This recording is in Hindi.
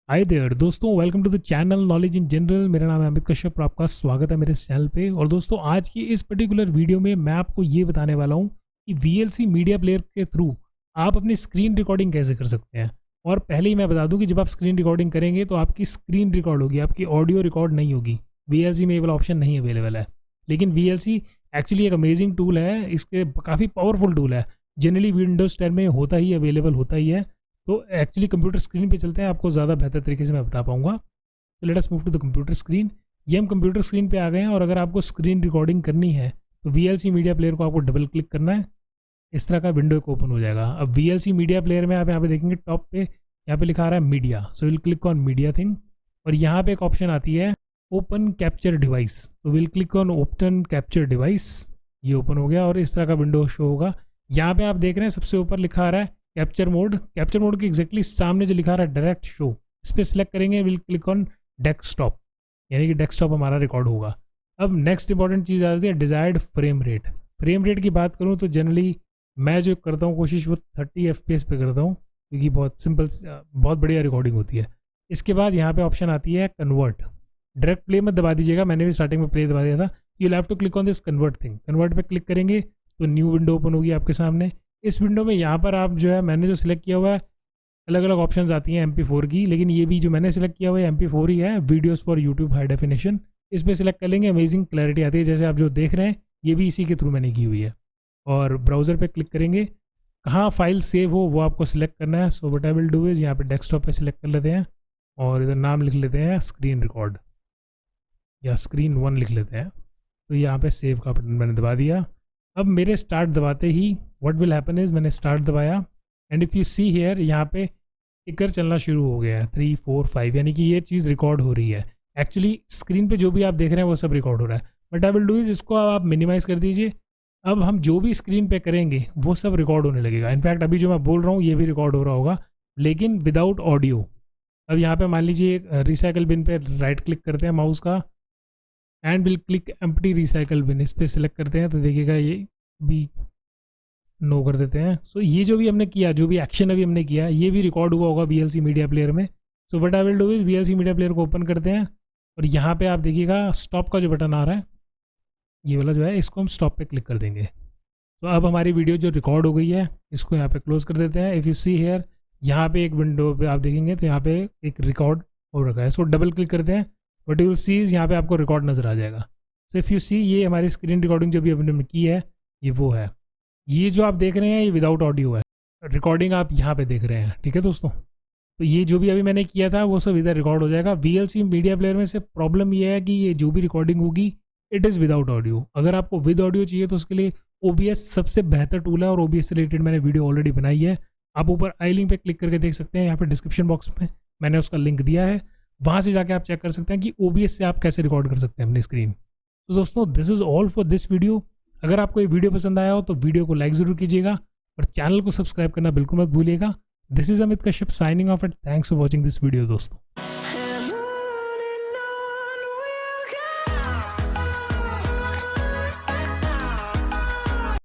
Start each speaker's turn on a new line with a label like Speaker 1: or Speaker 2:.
Speaker 1: हाय देयर दोस्तों, welcome to the channel knowledge in general. मेरा नाम है अमित कश्यप और आपका स्वागत है मेरे इस चैनल पे। और दोस्तों, आज की इस पर्टिकुलर वीडियो में मैं आपको ये बताने वाला हूँ कि VLC मीडिया प्लेयर के थ्रू आप अपनी स्क्रीन रिकॉर्डिंग कैसे कर सकते हैं। और पहले ही मैं बता दूं कि जब आप स्क्रीन रिकॉर्डिंग करेंगे तो आपकी स्क्रीन रिकॉर्ड होगी, आपकी ऑडियो रिकॉर्ड नहीं होगी। VLC में ये वाला ऑप्शन नहीं अवेलेबल है, लेकिन VLC एक्चुअली एक अमेजिंग टूल है। इसके काफ़ी पावरफुल टूल है। जनरली विंडोज़ 10 में होता ही अवेलेबल होता ही है। तो एक्चुअली कंप्यूटर स्क्रीन पे चलते हैं, आपको ज़्यादा बेहतर तरीके से मैं बता पाऊंगा। तो let us move to the computer screen. ये हम कंप्यूटर स्क्रीन पे आ गए हैं और अगर आपको स्क्रीन रिकॉर्डिंग करनी है तो VLC मीडिया प्लेयर को आपको डबल क्लिक करना है। इस तरह का विंडो एक ओपन हो जाएगा। अब VLC मीडिया प्लेयर में आप यहाँ पे देखेंगे टॉप पे यहाँ पे लिखा आ रहा है media. So will click on media thing और यहाँ पे एक ऑप्शन आती है ओपन कैप्चर डिवाइस। तो will click on open capture device. ये ओपन हो गया और इस तरह का विंडो शो होगा। यहाँ पे आप देख रहे हैं सबसे ऊपर लिखा आ रहा है कैप्चर मोड। कैप्चर मोड के एग्जैक्टली सामने जो लिखा रहा है डायरेक्ट शो, इस पर सिलेक्ट करेंगे। विल क्लिक ऑन डेस्कटॉप, यानी कि डेस्कटॉप हमारा रिकॉर्ड होगा। अब नेक्स्ट इंपॉर्टेंट चीज़ आती है desired frame rate. Frame rate की बात करूँ तो जनरली मैं जो करता हूँ कोशिश वो 30 FPS पे करता हूँ, क्योंकि बहुत सिंपल बहुत बढ़िया रिकॉर्डिंग होती है। इसके बाद यहाँ पे ऑप्शन आती है कन्वर्ट। डायरेक्ट प्ले मत दबा दीजिएगा, मैंने भी स्टार्टिंग में प्ले दबा दिया था। You have to click on this convert thing. Convert पे क्लिक करेंगे तो न्यू विंडो ओपन होगी आपके सामने। इस विंडो में यहाँ पर आप जो है मैंने जो सिलेक्ट किया हुआ है अलग अलग ऑप्शंस आती हैं MP4 की, लेकिन ये भी जो मैंने सिलेक्ट किया हुआ है MP4 ही है, videos for YouTube high definition. इस पर सिलेक्ट कर लेंगे, अमेजिंग क्लैरिटी आती है जैसे आप जो देख रहे हैं, ये भी इसी के थ्रू मैंने की हुई है। और ब्राउज़र पे क्लिक करेंगे, कहाँ फाइल सेव हो वो आपको सिलेक्ट करना है। So what I will do is यहाँ पे डेस्कटॉप पे सिलेक्ट कर लेते हैं और इधर नाम लिख लेते हैं स्क्रीन रिकॉर्ड या स्क्रीन 1 लिख लेते हैं। तो यहाँ पे सेव का बटन मैंने दबा दिया। अब मेरे स्टार्ट दबाते ही व्हाट विल हैपन इज़ मैंने स्टार्ट दबाया and if you see here यहाँ पे टिकर चलना शुरू हो गया है 3, 4, 5, यानी कि ये चीज़ रिकॉर्ड हो रही है। एक्चुअली स्क्रीन पे जो भी आप देख रहे हैं वो सब रिकॉर्ड हो रहा है। But I will do is इसको आप मिनिमाइज़ कर दीजिए। अब हम जो भी स्क्रीन पे करेंगे वो सब रिकॉर्ड होने लगेगा। इनफैक्ट अभी जो मैं बोल रहा हूँ ये भी रिकॉर्ड हो रहा होगा, लेकिन विदाउट ऑडियो। अब यहाँ पे मान लीजिए रिसाइकल बिन पे राइट क्लिक करते हैं माउस का and will click empty recycle bin. इस पर सिलेक्ट करते हैं तो देखिएगा ये भी नो कर देते हैं। सो ये जो भी हमने किया, जो भी एक्शन अभी हमने किया, ये भी रिकॉर्ड हुआ होगा VLC मीडिया प्लेयर में। So what I will do is VLC media player को ओपन करते हैं और यहाँ पे आप देखिएगा स्टॉप का जो बटन आ रहा है ये वाला जो है, इसको हम स्टॉप पे क्लिक कर देंगे। तो अब हमारी वीडियो जो रिकॉर्ड हो गई है इसको यहाँ पे क्लोज कर देते हैं। इफ़ यू सी हेयर यहाँ पे एक विंडो पे आप देखेंगे तो यहाँ पे एक रिकॉर्ड हो रखा है, इसको डबल क्लिक करते हैं। What you will see is यहाँ पे आपको रिकॉर्ड नज़र आ जाएगा। सो इफ़ यू सी ये हमारी स्क्रीन रिकॉर्डिंग जो भी हमने की है ये वो है। ये जो आप देख रहे हैं ये विदाउट ऑडियो है, रिकॉर्डिंग आप यहाँ पे देख रहे हैं। ठीक है दोस्तों, तो ये जो भी अभी मैंने किया था वो सब इधर रिकॉर्ड हो जाएगा। VLC मीडिया प्लेयर में से प्रॉब्लम ये है कि ये जो भी रिकॉर्डिंग होगी इट इज़ विदाउट ऑडियो। अगर आपको विद ऑडियो चाहिए तो उसके लिए OBS सबसे बेहतर टूल है और OBS से रिलेटेड मैंने वीडियो ऑलरेडी बनाई है। आप ऊपर आई लिंक पे क्लिक करके देख सकते हैं, यहाँ पे डिस्क्रिप्शन बॉक्स में मैंने उसका लिंक दिया है, वहाँ से जाके आप चेक कर सकते हैं कि OBS से आप कैसे रिकॉर्ड कर सकते हैं अपनी स्क्रीन। तो दोस्तों, this is all for this video. अगर आपको ये वीडियो पसंद आया हो तो वीडियो को लाइक ज़रूर कीजिएगा और चैनल को सब्सक्राइब करना बिल्कुल मत भूलिएगा। This is Amit Kashyap signing off and thanks for watching this video दोस्तों।